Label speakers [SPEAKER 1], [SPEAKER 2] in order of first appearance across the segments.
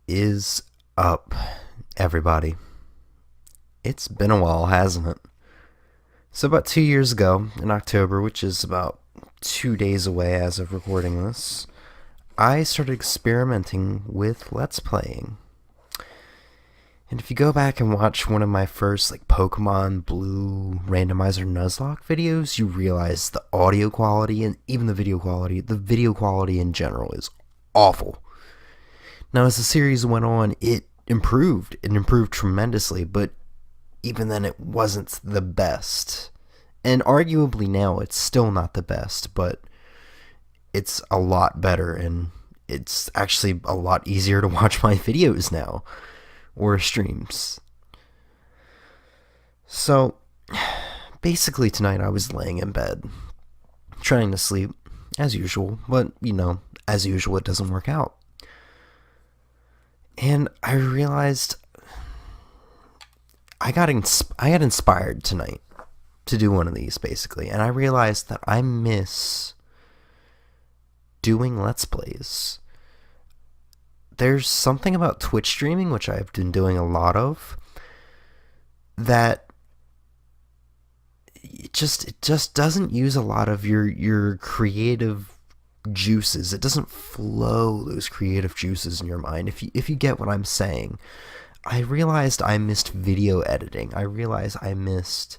[SPEAKER 1] Is up, everybody? It's been a while, hasn't it? So about 2 years ago, in October, which is about 2 days away as of recording this, I started experimenting with Let's Playing. And if you go back and watch one of my first Pokemon Blue Randomizer Nuzlocke videos, you realize the audio quality and even the video quality in general is awful. Now, as the series went on, it improved. It improved tremendously, but even then it wasn't the best. And arguably now it's still not the best, but it's a lot better, and it's actually a lot easier to watch my videos now, or streams. So, basically tonight I was laying in bed, trying to sleep, as usual, but, as usual it doesn't work out. And I realized I got inspired tonight to do one of these, basically. And I realized that I miss doing Let's Plays. There's something about Twitch streaming, which I've been doing a lot of, that it just doesn't use a lot of your creative juices. It doesn't flow those creative juices in your mind, if you get what I'm saying. I realized I missed video editing. I realized I missed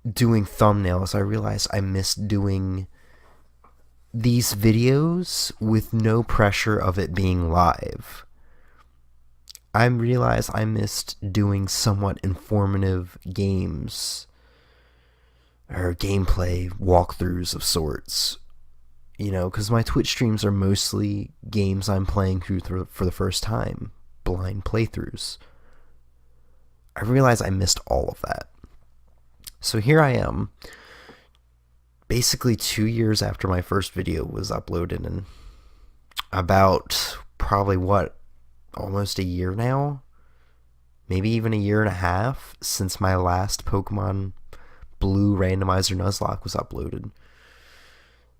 [SPEAKER 1] doing thumbnails. I realized I missed doing these videos with no pressure of it being live. I realized I missed doing somewhat informative games or gameplay walkthroughs of sorts. Because my Twitch streams are mostly games I'm playing through for the first time, blind playthroughs. I realized I missed all of that. So here I am, basically 2 years after my first video was uploaded, and about probably almost a year now? Maybe even a year and a half since my last Pokemon Blue Randomizer Nuzlocke was uploaded.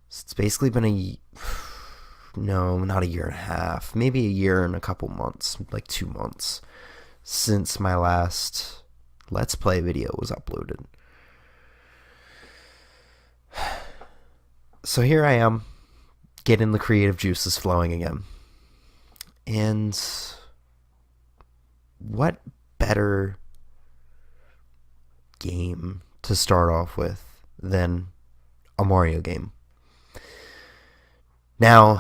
[SPEAKER 1] It's basically been no, not a year and a half, maybe a year and a couple months, 2 months, since my last Let's Play video was uploaded. So here I am, getting the creative juices flowing again. And what better game to start off with than a Mario game? Now,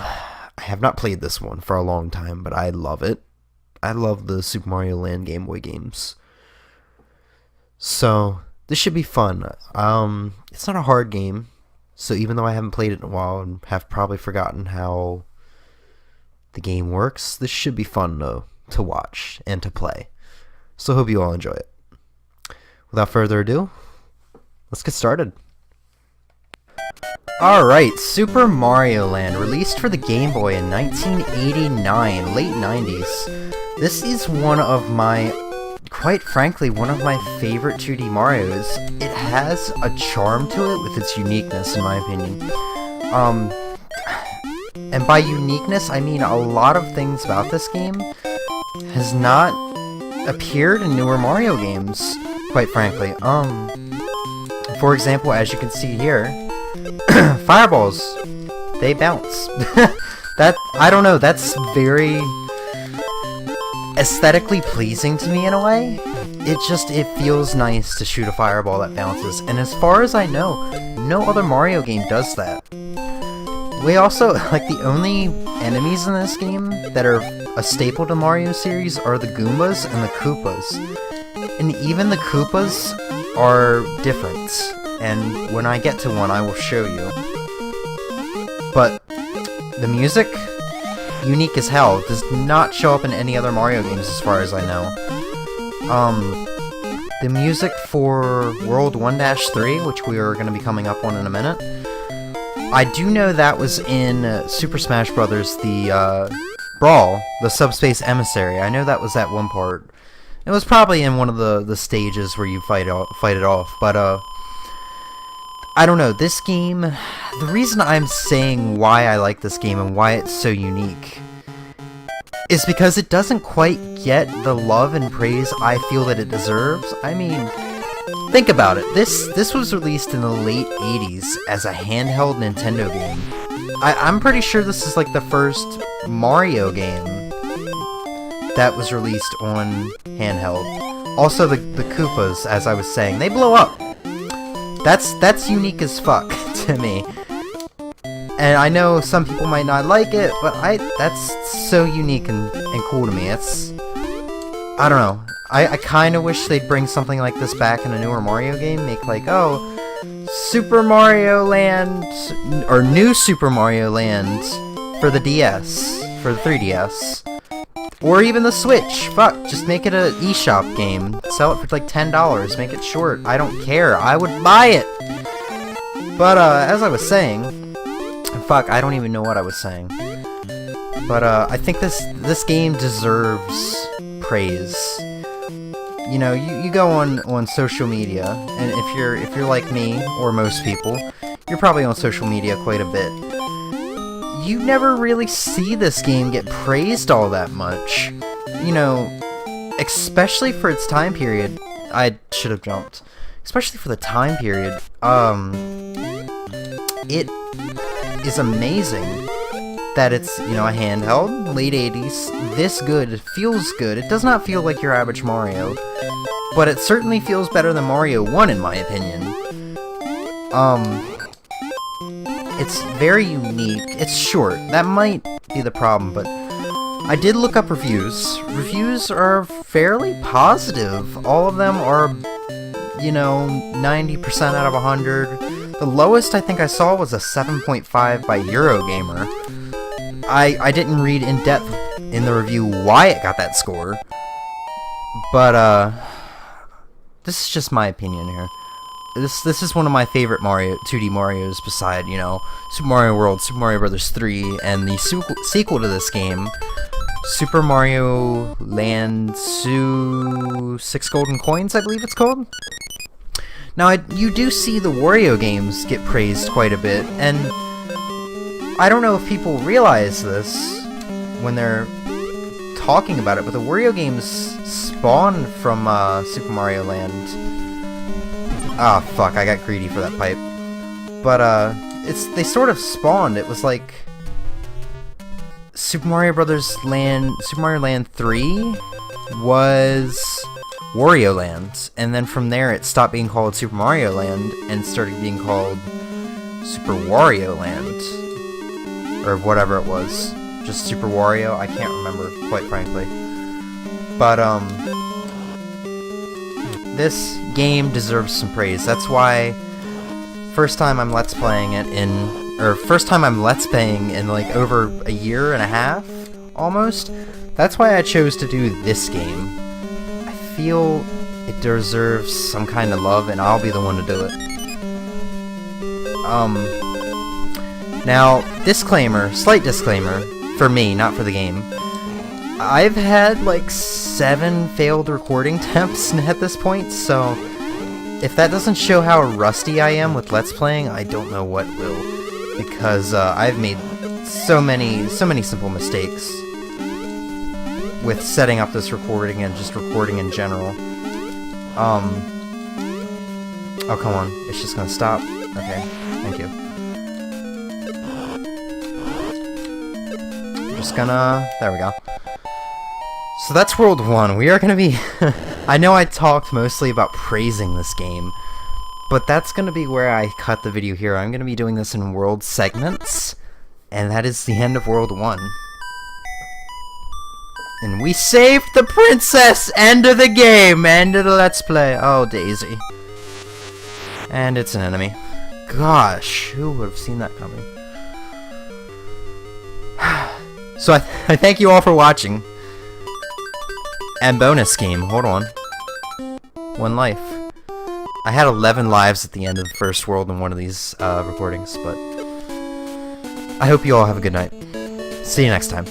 [SPEAKER 1] I have not played this one for a long time, but I love it. I love the Super Mario Land Game Boy games. So, this should be fun. It's not a hard game, so even though I haven't played it in a while and have probably forgotten how the game works, this should be fun to watch and to play. So, hope you all enjoy it. Without further ado, let's get started. Alright, Super Mario Land, released for the Game Boy in 1989, late 90s. This is quite frankly, one of my favorite 2D Marios. It has a charm to it with its uniqueness, in my opinion. And by uniqueness, I mean a lot of things about this game has not appeared in newer Mario games, quite frankly. For example, as you can see here, fireballs, they bounce. I don't know, that's very aesthetically pleasing to me in a way. It feels nice to shoot a fireball that bounces, and as far as I know, no other Mario game does that. We also, the only enemies in this game that are a staple to Mario series are the Goombas and the Koopas. And even the Koopas are different, and when I get to one, I will show you. But the music, unique as hell, does not show up in any other Mario games as far as I know. The music for World 1-3, which we are going to be coming up on in a minute, I do know that was in Super Smash Bros. The Brawl, the Subspace Emissary. I know that was at one part. It was probably in one of the stages where you fight it off, but I don't know, this game, the reason I'm saying why I like this game and why it's so unique is because it doesn't quite get the love and praise I feel that it deserves. I mean, think about it. This was released in the late 80s as a handheld Nintendo game. I'm pretty sure this is like the first Mario game that was released on handheld. Also, the Koopas, as I was saying, they blow up. That's unique as fuck to me. And I know some people might not like it, but that's so unique and cool to me. I don't know. I kind of wish they'd bring something like this back in a newer Mario game. Make like, oh, Super Mario Land, or New Super Mario Land for the DS, for the 3DS. Or even the Switch. Fuck, just make it a eShop game. Sell it for like $10. Make it short. I don't care. I would buy it. But, as I was saying... Fuck, I don't even know what I was saying. But, I think this game deserves praise. You know, you go on social media, and if you're like me, or most people, you're probably on social media quite a bit. You never really see this game get praised all that much. You know, especially for its time period. I should have jumped. Especially for the time period. It is amazing that it's, you know, a handheld, late 80s, this good, it feels good. It does not feel like your average Mario, but it certainly feels better than Mario 1 in my opinion. It's very unique. It's short. That might be the problem, but I did look up reviews. Reviews are fairly positive. All of them are, you know, 90% out of 100. The lowest I think I saw was a 7.5 by Eurogamer. I didn't read in depth in the review why it got that score, but this is just my opinion here. This is one of my favorite 2D Marios beside, you know, Super Mario World, Super Mario Bros. 3, and the sequel to this game, Super Mario Land 6 Golden Coins, I believe it's called. Now, you do see the Wario games get praised quite a bit, and I don't know if people realize this when they're talking about it, but the Wario games spawned from Super Mario Land. Ah, fuck, I got greedy for that pipe. But, they sort of spawned. It was like... Super Mario Land 3 was Wario Land. And then from there, it stopped being called Super Mario Land and started being called Super Wario Land. Or whatever it was. Just Super Wario? I can't remember, quite frankly. But, this game deserves some praise. That's why first time I'm Let's Playing in like over a year and a half, almost. That's why I chose to do this game. I feel it deserves some kind of love, and I'll be the one to do it. Now, slight disclaimer, for me, not for the game. I've had like 7 failed recording attempts at this point, so if that doesn't show how rusty I am with Let's Playing, I don't know what will, because I've made so many simple mistakes with setting up this recording and just recording in general. Oh, come on, it's just gonna stop? Okay, thank you. There we go. So that's World 1. We are gonna be... I know I talked mostly about praising this game, but that's gonna be where I cut the video here. I'm gonna be doing this in world segments, and that is the end of World 1. And we saved the princess! End of the game! End of the Let's Play! Oh, Daisy. And it's an enemy. Gosh, who would have seen that coming? So I thank you all for watching. And bonus game, hold on. 1 life. I had 11 lives at the end of the first world in one of these recordings, but I hope you all have a good night. See you next time.